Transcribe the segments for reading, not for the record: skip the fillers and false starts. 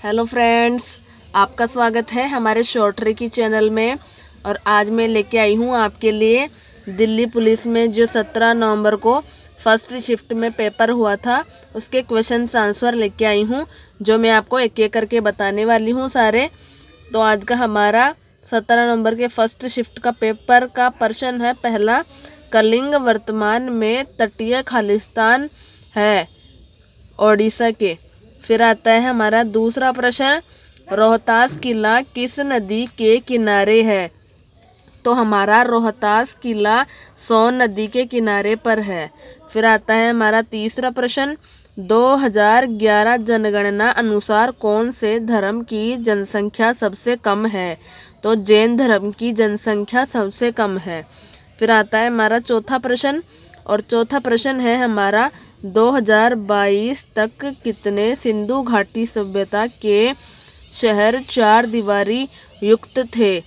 Hello friends, आपका स्वागत है हमारे शॉर्ट ट्रिकी चैनल में। और आज मैं लेके आई हूँ आपके लिए दिल्ली पुलिस में जो 17 नवंबर को फर्स्ट शिफ्ट में पेपर हुआ था उसके क्वेश्चन आंसर लेके आई हूँ, जो मैं आपको एक एक करके बताने वाली हूँ सारे। तो आज का हमारा 17 नवंबर के फर्स्ट शिफ्ट का पेपर का प्रश्न है पहला, कलिंग वर्तमान में तटीय खालिस्तान है ओडिशा के। फिर आता है हमारा दूसरा प्रश्न, रोहतास किला किस नदी के किनारे है। तो हमारा रोहतास किला सोन नदी के किनारे पर है। फिर आता है हमारा तीसरा प्रश्न, 2011 जनगणना अनुसार कौन से धर्म की जनसंख्या सबसे कम है। तो जैन धर्म की जनसंख्या सबसे कम है। फिर आता है हमारा चौथा प्रश्न, और चौथा प्रश्न है हमारा 2022 तक कितने सिंधु घाटी सभ्यता के शहर चार दीवारी युक्त थे।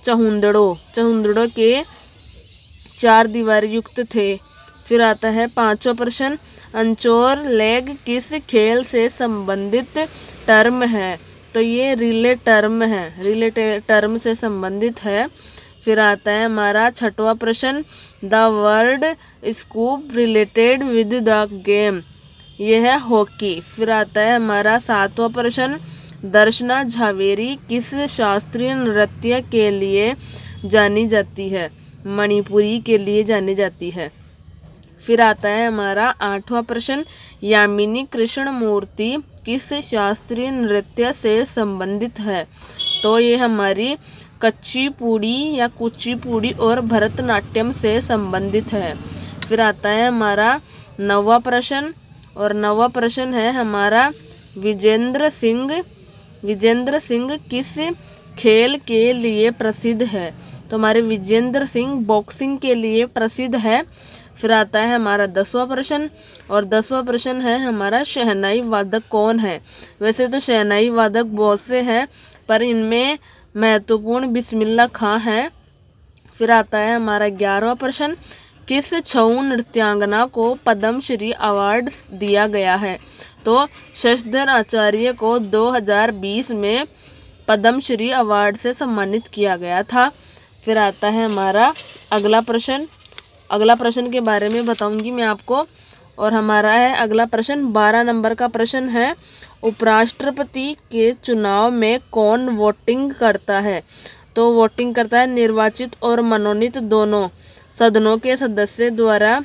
चहुंदड़ों के चार दीवारी युक्त थे। फिर आता है पांचवा प्रश्न, अंचोर लेग किस खेल से संबंधित टर्म है। तो ये रिले टर्म से संबंधित है। फिर आता है हमारा छठवां प्रश्न, the word scoop related with the game, यह है हॉकी। फिर आता है हमारा सातवां प्रश्न, दर्शना झावेरी किस शास्त्रीय नृत्य के लिए जानी जाती है। मणिपुरी के लिए जानी जाती है। फिर आता है हमारा आठवां प्रश्न, यामिनी कृष्णमूर्ति किस शास्त्रीय नृत्य से संबंधित है। तो ये हमारी कुचिपुड़ी और भरतनाट्यम से संबंधित है। फिर आता है हमारा नौवां प्रश्न, और नौवां प्रश्न है हमारा विजेंद्र सिंह किस खेल के लिए प्रसिद्ध है। तो हमारे विजेंद्र सिंह बॉक्सिंग के लिए प्रसिद्ध है। फिर आता है हमारा 10वां प्रश्न, और 10वां प्रश्न है हमारा शहनाई वादक कौन है। वैसे तो शहनाई वादक बहुत से हैं, पर इनमें महत्वपूर्ण बिस्मिल्लाह खां है। फिर आता है हमारा 11वां प्रश्न, किस छऊ नृत्यांगना को पद्मश्री अवार्ड दिया गया है। तो शशधर आचार्य को 2020 में पद्मश्री अवार्ड से सम्मानित किया गया था। फिर आता है हमारा अगला प्रश्न के बारे में बताऊंगी मैं आपको। और हमारा है अगला प्रश्न 12 नंबर का प्रश्न है, उपराष्ट्रपति के चुनाव में कौन वोटिंग करता है। तो वोटिंग करता है निर्वाचित और मनोनीत दोनों सदनों के सदस्य द्वारा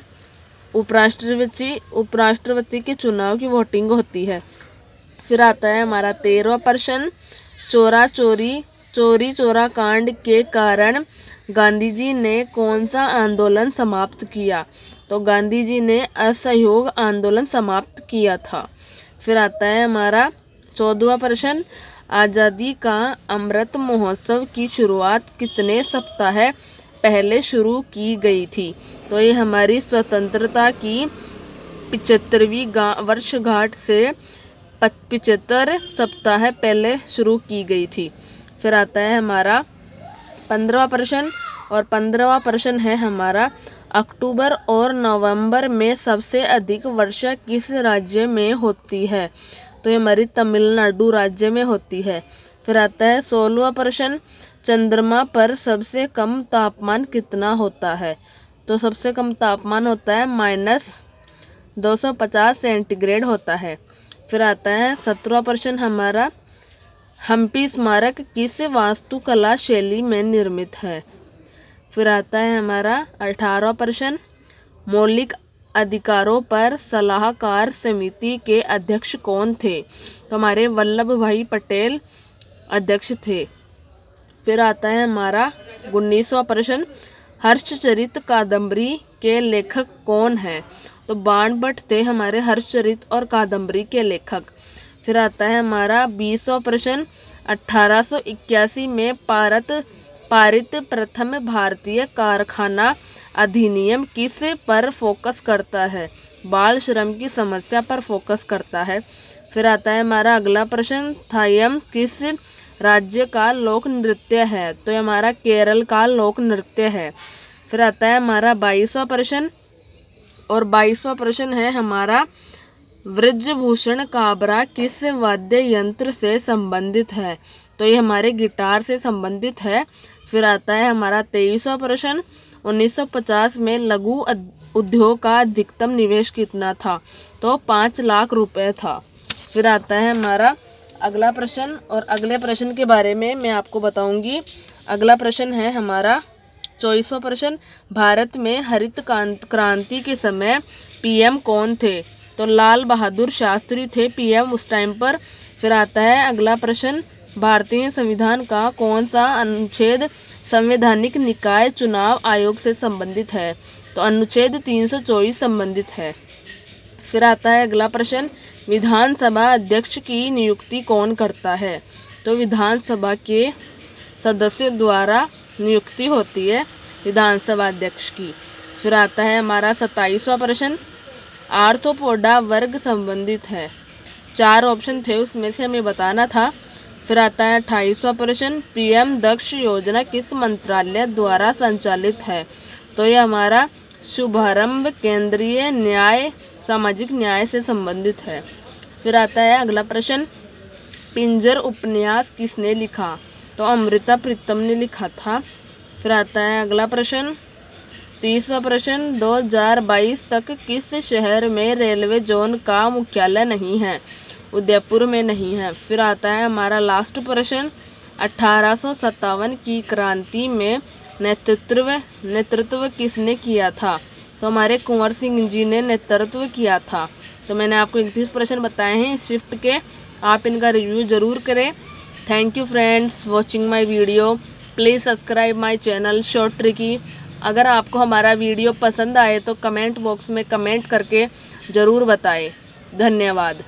उपराष्ट्रपति के चुनाव की वोटिंग होती है। फिर आता है हमारा 13वां प्रश्न, चोरी चोरा कांड के कारण गांधी जी ने कौन सा आंदोलन समाप्त किया। तो गांधी जी ने असहयोग आंदोलन समाप्त किया था। फिर आता है हमारा 14वां प्रश्न, आज़ादी का अमृत महोत्सव की शुरुआत कितने सप्ताह पहले शुरू की गई थी। तो ये हमारी स्वतंत्रता की 75वीं वर्षगांठ से 75 सप्ताह पहले शुरू की गई थी। फिर आता है हमारा 15वां प्रश्न, और 15वां प्रश्न है हमारा, अक्टूबर और नवंबर में सबसे अधिक वर्षा किस राज्य में होती है। तो ये हमारी तमिलनाडु राज्य में होती है। फिर आता है 16वां प्रश्न, चंद्रमा पर सबसे कम तापमान कितना होता है। तो सबसे कम तापमान होता है -250 सेंटीग्रेड होता है। फिर आता है 17वां प्रश्न हमारा, हम्पी स्मारक किस वास्तुकला शैली में निर्मित है। फिर आता है हमारा 18वां प्रश्न, मौलिक अधिकारों पर सलाहकार समिति के अध्यक्ष कौन थे। तो हमारे वल्लभ भाई पटेल अध्यक्ष थे। फिर आता है हमारा 19वां प्रश्न, हर्षचरित कादम्बरी के लेखक कौन है। तो बाणभट्ट थे हमारे हर्षचरित और कादम्बरी के लेखक। फिर आता है हमारा 20वां प्रश्न, 1881 में पारित प्रथम भारतीय कारखाना अधिनियम किस पर फोकस करता है। बाल श्रम की समस्या पर फोकस करता है। फिर आता है हमारा अगला प्रश्न, थायम किस राज्य का लोक नृत्य है। तो हमारा केरल का लोक नृत्य है। फिर आता है हमारा 22वां प्रश्न, और 22वां प्रश्न है हमारा, वृजभूषण काबरा किस वाद्य यंत्र से संबंधित है? तो ये हमारे गिटार से संबंधित है। फिर आता है हमारा 23वां प्रश्न, 1950 में लघु उद्योग का अधिकतम निवेश कितना था? तो 5 लाख रुपए था। फिर आता है हमारा अगला प्रश्न, और अगले प्रश्न के बारे में मैं आपको बताऊंगी। अगला प्रश्न है हमारा 24वां प्रश्न, भारत में हरित क्रांति के समय पीएम कौन थे? तो लाल बहादुर शास्त्री थे पीएम उस टाइम पर। फिर आता है अगला प्रश्न, भारतीय संविधान का कौन सा अनुच्छेद संवैधानिक निकाय चुनाव आयोग से संबंधित है? तो अनुच्छेद 324 संबंधित है। फिर आता है अगला प्रश्न, विधानसभा अध्यक्ष की नियुक्ति कौन करता है? तो विधानसभा के सदस्यों द्वारा नियुक्ति होती है विधानसभा अध्यक्ष की। फिर आता है हमारा 27वां प्रश्न, आर्थ्रोपोडा वर्ग संबंधित है। 4 ऑप्शन थे, उसमें से हमें बताना था। फिर आता है 28वां प्रश्न, पीएम दक्ष योजना किस मंत्रालय द्वारा संचालित है? तो ये हमारा शुभारंभ केंद्रीय न्याय सामाजिक न्याय से संबंधित है। फिर आता है अगला प्रश्न, पिंजर उपन्यास किसने लिखा? तो अमृता प्रीतम ने लिखा था। फिर आता है अगला प्रश्न, 30वां प्रश्न, 2022 तक किस शहर में रेलवे जोन का मुख्यालय नहीं है? उदयपुर में नहीं है। फिर आता है हमारा लास्ट प्रश्न, 1857 की क्रांति में नेतृत्व किसने किया था? तो हमारे कुंवर सिंह जी ने नेतृत्व किया था। तो मैंने आपको 31 प्रश्न बताए हैं इस शिफ्ट के, आप इनका रिव्यू ज़रूर करें। Thank you friends watching my video. Please subscribe my channel short tricky. अगर आपको हमारा वीडियो पसंद आए तो कमेंट बॉक्स में कमेंट करके ज़रूर बताएं। धन्यवाद।